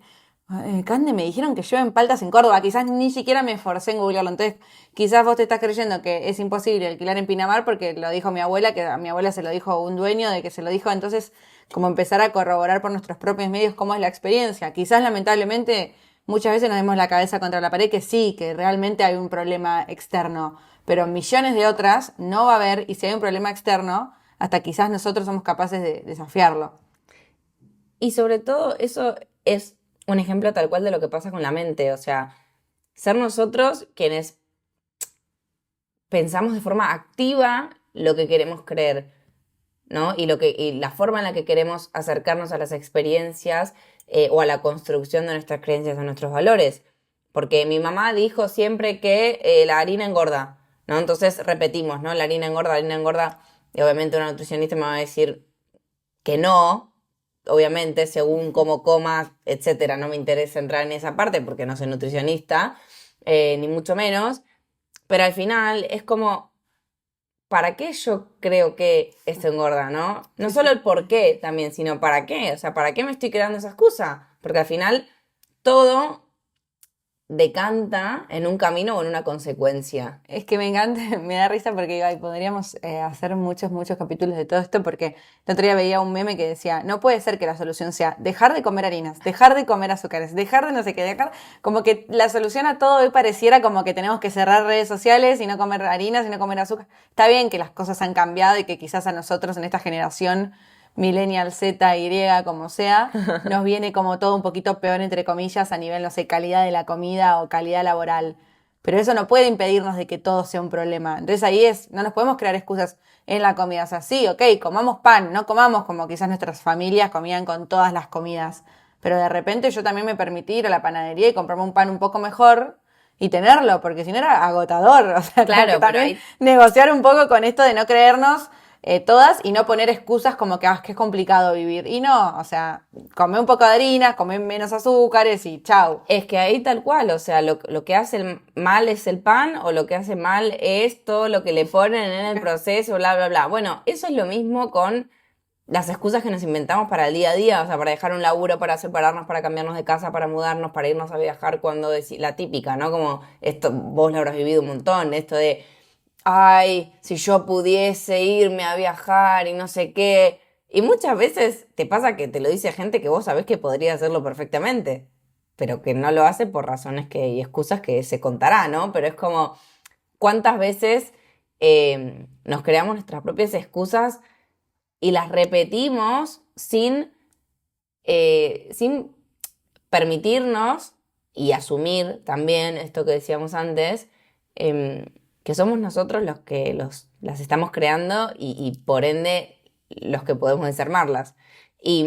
Speaker 2: Cande, me dijeron que llueve en Paltas en Córdoba, quizás ni siquiera me esforcé en googlearlo, entonces quizás vos te estás creyendo que es imposible alquilar en Pinamar porque lo dijo mi abuela, que a mi abuela se lo dijo un dueño de que se lo dijo, entonces como empezar a corroborar por nuestros propios medios cómo es la experiencia. Quizás lamentablemente muchas veces nos demos la cabeza contra la pared que sí, que realmente hay un problema externo, pero millones de otras no va a haber y si hay un problema externo, hasta quizás nosotros somos capaces de desafiarlo.
Speaker 1: Y sobre todo eso es un ejemplo tal cual de lo que pasa con la mente, o sea, ser nosotros quienes pensamos de forma activa lo que queremos creer, ¿no? Y la forma en la que queremos acercarnos a las experiencias o a la construcción de nuestras creencias o nuestros valores. Porque mi mamá dijo siempre que la harina engorda, ¿no? Entonces repetimos, ¿no? La harina engorda, y obviamente una nutricionista me va a decir que no, obviamente, según cómo comas, etcétera. No me interesa entrar en esa parte porque no soy nutricionista, ni mucho menos. Pero al final es como, ¿para qué yo creo que esto engorda, no? No
Speaker 2: Sí,
Speaker 1: solo
Speaker 2: sí.
Speaker 1: el por qué también, sino para qué. O sea, ¿para qué me estoy creando esa excusa? Porque al final todo decanta en un camino o en una consecuencia.
Speaker 2: Es que me encanta, me da risa porque digo, ay, podríamos hacer muchos capítulos de todo esto porque el otro día veía un meme que decía, no puede ser que la solución sea dejar de comer harinas, dejar de comer azúcares, dejar de no sé qué, dejar, como que la solución a todo hoy pareciera como que tenemos que cerrar redes sociales y no comer harinas y no comer azúcar. Está bien que las cosas han cambiado y que quizás a nosotros en esta generación millennial Z, Y, como sea, nos viene como todo un poquito peor, entre comillas, a nivel, no sé, calidad de la comida o calidad laboral. Pero eso no puede impedirnos de que todo sea un problema. Entonces ahí no nos podemos crear excusas en la comida. O sea, sí, ok, comamos pan, no comamos como quizás nuestras familias comían con todas las comidas. Pero de repente yo también me permití ir a la panadería y comprarme un pan un poco mejor y tenerlo, porque si no era agotador. O sea, como
Speaker 1: Claro,
Speaker 2: que
Speaker 1: pero
Speaker 2: también
Speaker 1: ahí
Speaker 2: negociar un poco con esto de no creernos todas y no poner excusas como que, que es complicado vivir. Y no, o sea, come un poco de harina, come menos azúcares y chau.
Speaker 1: es que ahí tal cual, o sea, lo que hace mal es el pan o lo que hace mal es todo lo que le ponen en el proceso, bla, bla, bla. Bueno, eso es lo mismo con las excusas que nos inventamos para el día a día, o sea, para dejar un laburo, para separarnos, para cambiarnos de casa, para mudarnos, para irnos a viajar cuando la típica, ¿no? Como esto, vos lo habrás vivido un montón, esto de, ay, si yo pudiese irme a viajar y no sé qué. Y muchas veces te pasa que te lo dice gente que vos sabés que podría hacerlo perfectamente, pero que no lo hace por razones y excusas que se contará, ¿no? Pero es como, ¿cuántas veces nos creamos nuestras propias excusas y las repetimos sin permitirnos y asumir también esto que decíamos antes, em, que somos nosotros los que las estamos creando y por ende los que podemos desarmarlas? Y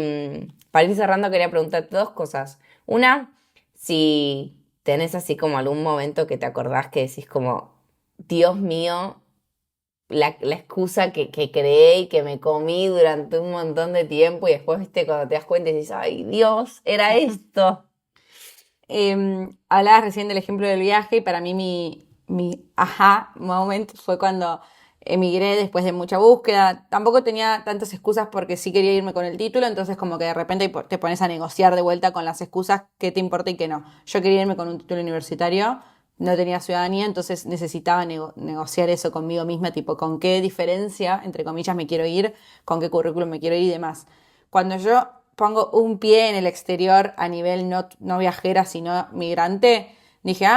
Speaker 1: para ir cerrando quería preguntarte dos cosas. Una, si tenés así como algún momento que te acordás que decís como, Dios mío, la excusa que creé y que me comí durante un montón de tiempo y después, viste, cuando te das cuenta y dices, ay, Dios, era esto.
Speaker 2: Hablabas recién del ejemplo del viaje y para mí mi aha moment fue cuando emigré después de mucha búsqueda. Tampoco tenía tantas excusas porque sí quería irme con el título, entonces como que de repente te pones a negociar de vuelta con las excusas qué te importa y qué no. Yo quería irme con un título universitario, no tenía ciudadanía, entonces necesitaba negociar eso conmigo misma, tipo con qué diferencia, entre comillas, me quiero ir, con qué currículum me quiero ir y demás. Cuando yo pongo un pie en el exterior a nivel no viajera, sino migrante, dije,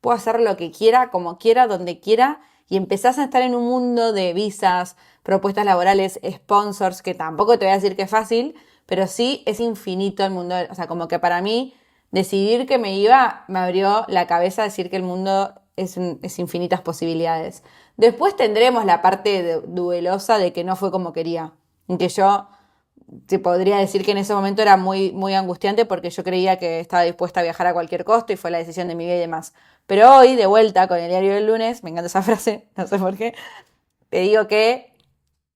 Speaker 2: puedo hacer lo que quiera, como quiera, donde quiera, y empezás a estar en un mundo de visas, propuestas laborales, sponsors, que tampoco te voy a decir que es fácil, pero sí es infinito el mundo. O sea, como que para mí decidir que me iba me abrió la cabeza a decir que el mundo es infinitas posibilidades. Después tendremos la parte duelosa de que no fue como quería, en que yo te podría decir que en ese momento era muy angustiante porque yo creía que estaba dispuesta a viajar a cualquier costo y fue la decisión de mi vida y demás. Pero hoy, de vuelta con el diario del lunes, me encanta esa frase, no sé por qué, te digo que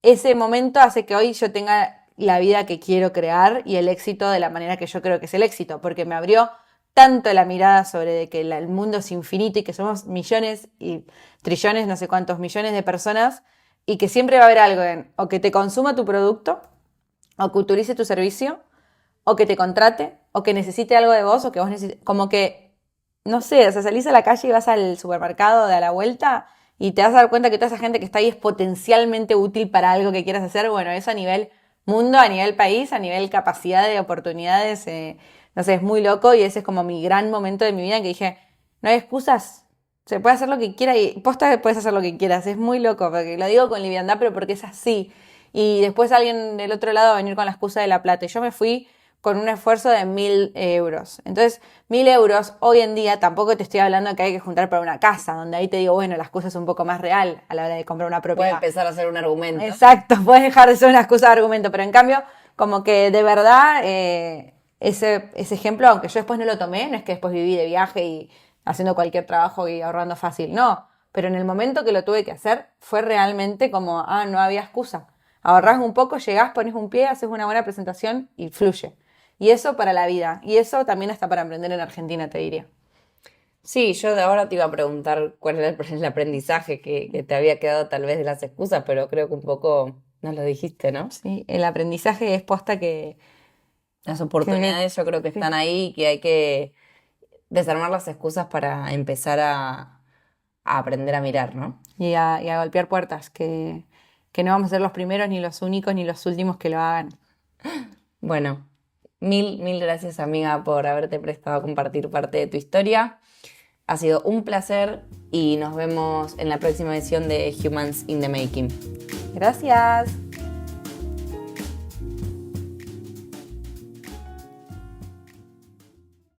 Speaker 2: ese momento hace que hoy yo tenga la vida que quiero crear y el éxito de la manera que yo creo que es el éxito, porque me abrió tanto la mirada sobre de que el mundo es infinito y que somos millones y trillones, no sé cuántos millones de personas y que siempre va a haber algo o que te consuma tu producto o que utilice tu servicio, o que te contrate, o que necesite algo de vos, o que vos necesites, como que, no sé, o sea, salís a la calle y vas al supermercado de a la vuelta y te vas a dar cuenta que toda esa gente que está ahí es potencialmente útil para algo que quieras hacer. Bueno, eso a nivel mundo, a nivel país, a nivel capacidad de oportunidades, no sé, es muy loco y ese es como mi gran momento de mi vida en que dije, no hay excusas, se puede hacer lo que quiera y posta puedes hacer lo que quieras, es muy loco, porque lo digo con liviandad, pero porque es así. Y después alguien del otro lado va a venir con la excusa de la plata. Y yo me fui con un esfuerzo de 1.000 euros. Entonces, 1.000 euros hoy en día tampoco te estoy hablando de que hay que juntar para una casa, donde ahí te digo, bueno, la excusa es un poco más real a la hora de comprar una
Speaker 1: Puede
Speaker 2: propiedad.
Speaker 1: empezar a ser un argumento.
Speaker 2: Exacto, puedes dejar de ser una excusa de argumento, pero en cambio, como que de verdad, ese ejemplo, aunque yo después no lo tomé, no es que después viví de viaje y haciendo cualquier trabajo y ahorrando fácil, no, pero en el momento que lo tuve que hacer fue realmente como, no había excusa. Ahorrás un poco, llegás, pones un pie, haces una buena presentación y fluye. Y eso para la vida. Y eso también hasta para emprender en Argentina, te diría.
Speaker 1: Sí, yo de ahora te iba a preguntar cuál era el aprendizaje que te había quedado tal vez de las excusas, pero creo que un poco nos lo dijiste, ¿no?
Speaker 2: Sí, el aprendizaje es posta que...
Speaker 1: Las oportunidades yo creo que
Speaker 2: Sí.
Speaker 1: están ahí y que hay que desarmar las excusas para empezar a aprender a mirar, ¿no?
Speaker 2: Y a golpear puertas, que no vamos a ser los primeros, ni los únicos, ni los últimos que lo hagan.
Speaker 1: Bueno, mil gracias amiga por haberte prestado a compartir parte de tu historia. Ha sido un placer y nos vemos en la próxima edición de Humans in the Making.
Speaker 2: Gracias.